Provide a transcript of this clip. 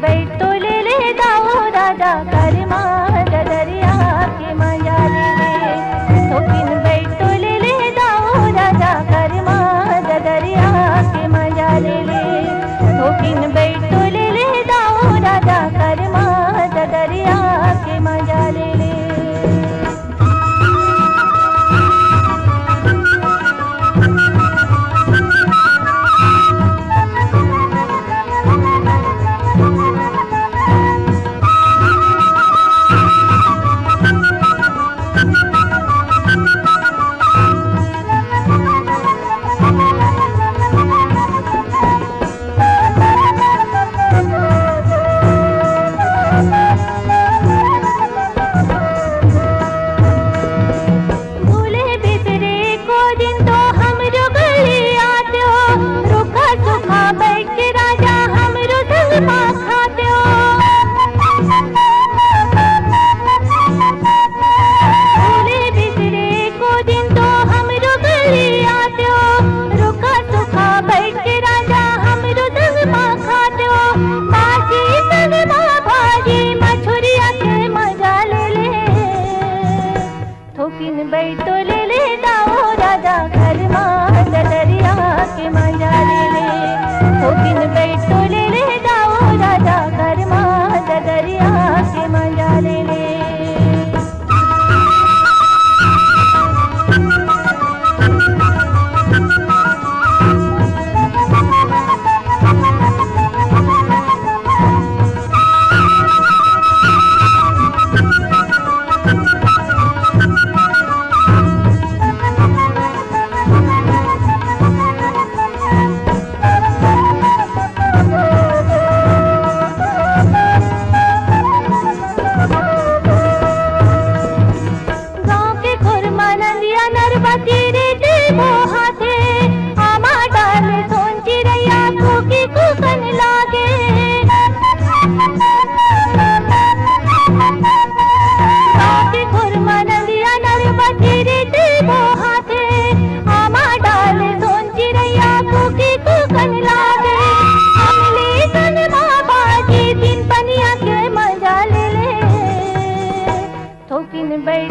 बैठो ले दाओ राजा करमा दरिया के मजा ले थोकिन बैठो ले दाओ राजा करमा दरिया के मजा ले थोकिन बैठो ले दाओ राजा करमा दरिया के मजा ले बैठो ले दाओ राजा करमा दरिया के मजा ले थोकिन बैठो ले दाओ राजा करमा दरिया के मजा ले थोकिन बैठ